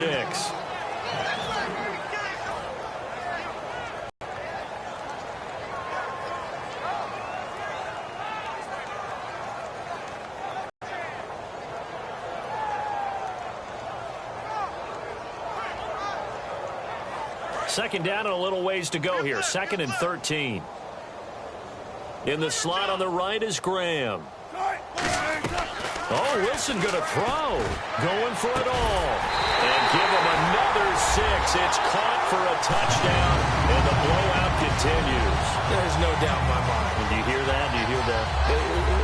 6. Second down and a little ways to go here. 2nd and 13. In the slot on the right is Graham. Oh, Wilson going to throw. Going for it all. And give him another 6. It's caught for a touchdown, and the blowout continues. There's no doubt in my mind. And do you hear that? Do you hear that?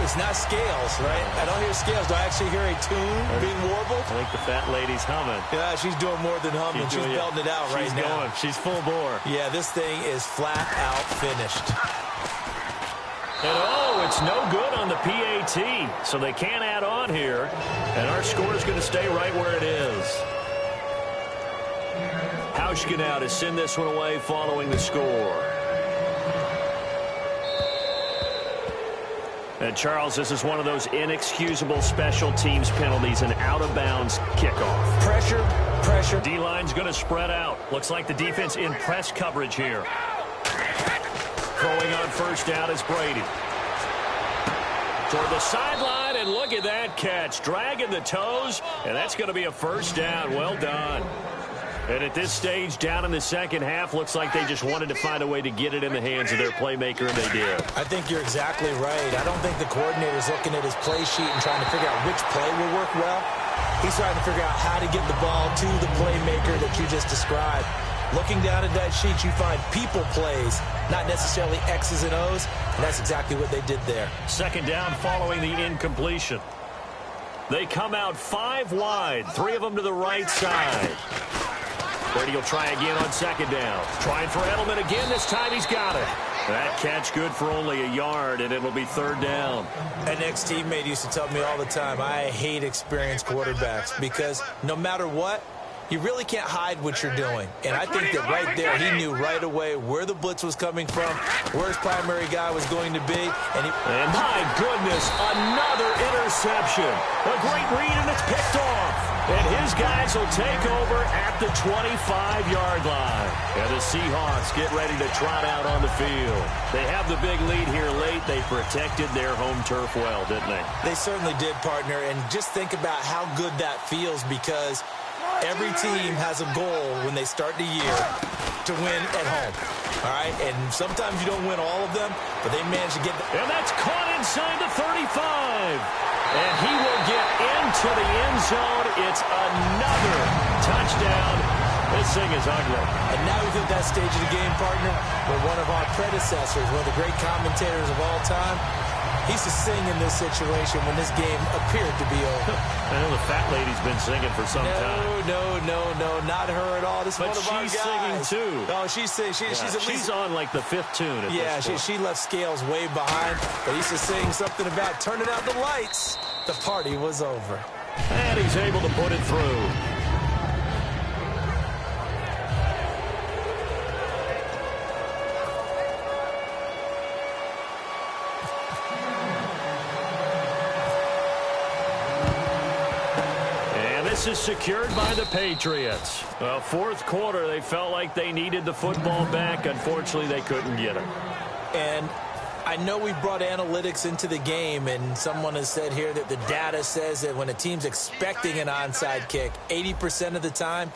It's not scales, right? I don't hear scales. Do I actually hear a tune being warbled? I think the fat lady's humming. Yeah, she's doing more than humming. She's belting it out right now. She's full bore. Yeah, this thing is flat out finished. And oh, it's no good on the PAT, so they can't add on here. And our score is going to stay right where it is. Hauschka now to send this one away following the score. And, Charles, this is one of those inexcusable special teams penalties, an out-of-bounds kickoff. Pressure. D-line's going to spread out. Looks like the defense in press coverage here. Throwing on first down is Brady. Toward the sideline, and look at that catch. Dragging the toes, and that's going to be a first down. Well done. And at this stage, down in the second half, looks like they just wanted to find a way to get it in the hands of their playmaker, and they did. I think you're exactly right. I don't think the coordinator's looking at his play sheet and trying to figure out which play will work well. He's trying to figure out how to get the ball to the playmaker that you just described. Looking down at that sheet, you find people plays, not necessarily X's and O's, and that's exactly what they did there. Second down following the incompletion. They come out 5 wide, 3 of them to the right side. Brady will try again on second down. Trying for Edelman again. This time he's got it. That catch good for only a yard, and it'll be third down. An ex-teammate used to tell me all the time, I hate experienced quarterbacks because no matter what, you really can't hide what you're doing. And I think that right there, he knew right away where the blitz was coming from, where his primary guy was going to be. And my goodness, another interception. A great read, and it's picked off. And his guys will take over at the 25-yard line. And the Seahawks get ready to trot out on the field. They have the big lead here late. They protected their home turf well, didn't they? They certainly did, partner. And just think about how good that feels because every team has a goal when they start the year to win at home. All right? And sometimes you don't win all of them, but they manage to get And that's caught inside the 35. And he will get into the end zone. It's another touchdown. This thing is ugly. And now we've hit that stage of the game, partner, where one of our predecessors, one of the great commentators of all time, he used to sing in this situation when this game appeared to be over. I know the fat lady's been singing for some time. No, not her at all. This is one of our guys. But she's singing too. Oh, she's singing. She's on like the 5th tune at this point. She left Scales way behind. But he used to sing something about turning out the lights. The party was over. And he's able to put it through. This is secured by the Patriots. Fourth quarter, they felt like they needed the football back. Unfortunately, they couldn't get it. And I know we brought analytics into the game, and someone has said here that the data says that when a team's expecting an onside kick, 80% of the time,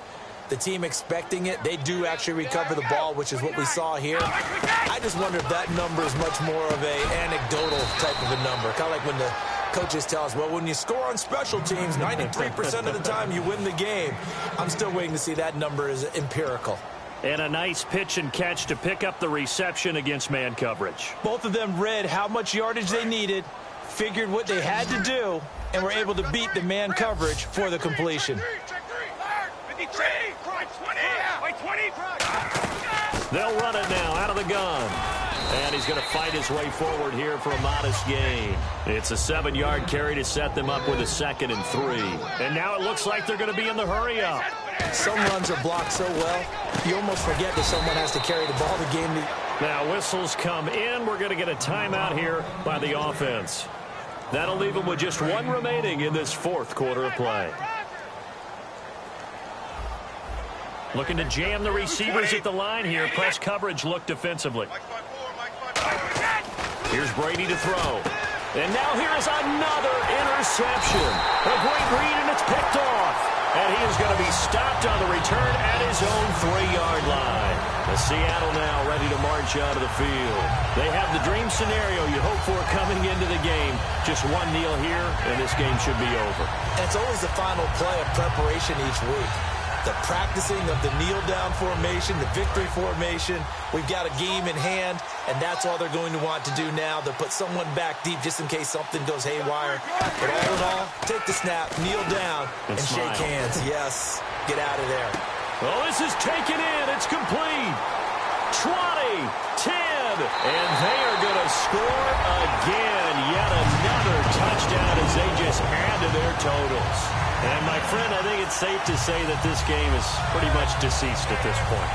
the team expecting it, they do actually recover the ball, which is what we saw here. I just wonder if that number is much more of a anecdotal type of a number. Kind of like when the coaches tell us, well, when you score on special teams, 93% of the time you win the game. I'm still waiting to see that number is empirical. And a nice pitch and catch to pick up the reception against man coverage. Both of them read how much yardage they needed, figured what they had to do, and were able to beat the man coverage for the completion. They'll run it now out of the gun. And he's going to fight his way forward here for a modest gain. It's a 7-yard carry to set them up with a 2nd and 3. And now it looks like they're going to be in the hurry-up. Some runs are blocked so well, you almost forget that someone has to carry the ball the game. Now whistles come in. We're going to get a timeout here by the offense. That'll leave them with just 1 remaining in this fourth quarter of play. Looking to jam the receivers at the line here. Press coverage look defensively. Here's Brady to throw. And now here is another interception. A great read, and it's picked off. And he is going to be stopped on the return at his own 3-yard line. The Seattle now ready to march out of the field. They have the dream scenario you hope for coming into the game. Just one kneel here, and this game should be over. And it's always the final play of preparation each week. The practicing of the kneel-down formation, the victory formation. We've got a game in hand, and that's all they're going to want to do now. They'll put someone back deep just in case something goes haywire. But all in all, take the snap, kneel down, and shake hands. Yes, get out of there. Well, this is taken in. It's complete. 20, 10, and they are going to score again. Yet another touchdown as they just add to their totals. And, my friend, I think it's safe to say that this game is pretty much deceased at this point.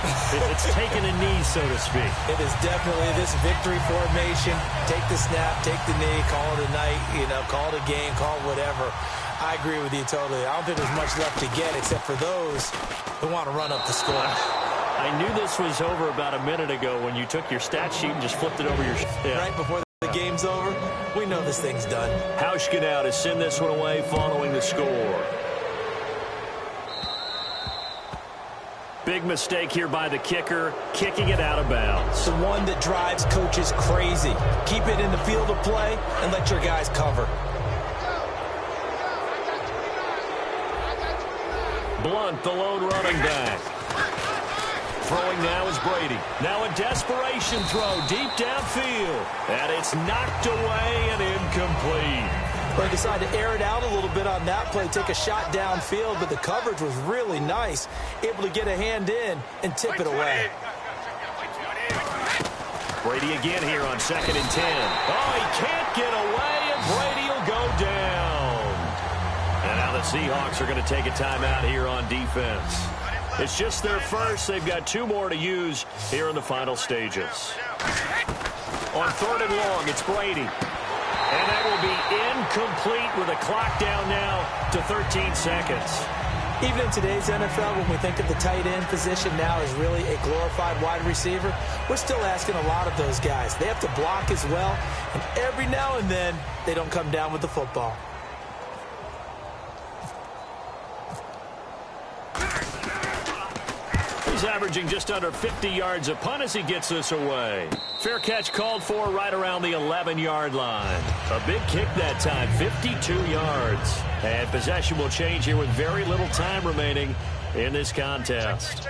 It's taken a knee, so to speak. It is definitely this victory formation. Take the snap, take the knee, call it a night, call it a game, call it whatever. I agree with you totally. I don't think there's much left to get except for those who want to run up the score. I knew this was over about a minute ago when you took your stat sheet and just flipped it over your... Right before the game's over, we know this thing's done. Hauschka now to send this one away following the score. Big mistake here by the kicker, kicking it out of bounds. The one that drives coaches crazy. Keep it in the field of play and let your guys cover. Blunt, the lone running back. Throwing now is Brady. Now a desperation throw deep downfield. And it's knocked away and incomplete. They decided to air it out a little bit on that play, take a shot downfield, but the coverage was really nice. Able to get a hand in and tip it away. Brady again here on 2nd and 10. Oh, he can't get away, and Brady will go down. And now the Seahawks are going to take a timeout here on defense. It's just their first. They've got 2 more to use here in the final stages. On 3rd and long, it's Brady. And that will be incomplete with a clock down now to 13 seconds. Even in today's NFL, when we think of the tight end position now as really a glorified wide receiver, we're still asking a lot of those guys. They have to block as well, and every now and then, they don't come down with the football. He's averaging just under 50 yards a punt as he gets this away. Fair catch called for right around the 11-yard line. A big kick that time, 52 yards. And possession will change here with very little time remaining in this contest.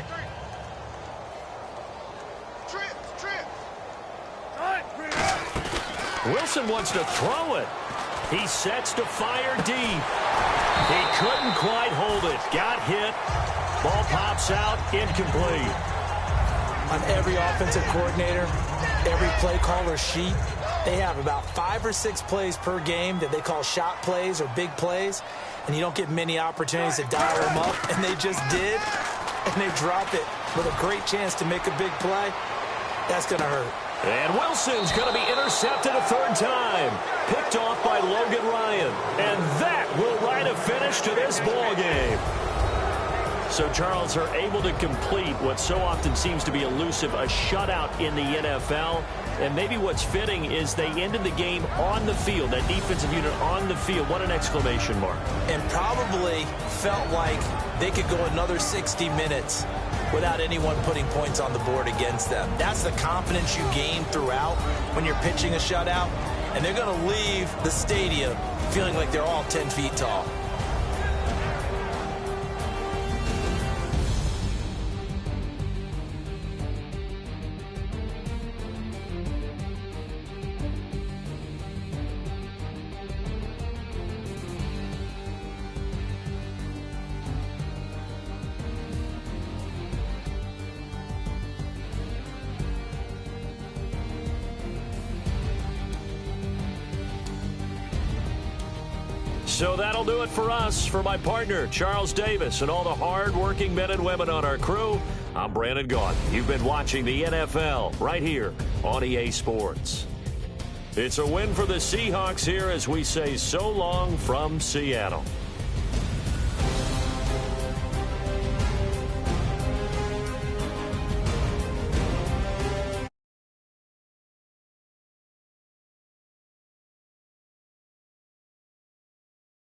Wilson wants to throw it. He sets to fire deep. He couldn't quite hold it. Got hit. Ball pops out, incomplete. On every offensive coordinator, every play caller sheet, they have about 5 or 6 plays per game that they call shot plays or big plays, and you don't get many opportunities to dial them up, and they just did, and they drop it with a great chance to make a big play. That's going to hurt. And Wilson's going to be intercepted a 3rd time. Picked off by Logan Ryan. And that will write a finish to this ball game. So, Charles, are able to complete what so often seems to be elusive, a shutout in the NFL. And maybe what's fitting is they ended the game on the field, that defensive unit on the field. What an exclamation mark. And probably felt like they could go another 60 minutes without anyone putting points on the board against them. That's the confidence you gain throughout when you're pitching a shutout. And they're going to leave the stadium feeling like they're all 10 feet tall. So that'll do it for us. For my partner, Charles Davis, and all the hard-working men and women on our crew, I'm Brandon Gaudin. You've been watching the NFL right here on EA Sports. It's a win for the Seahawks here as we say so long from Seattle.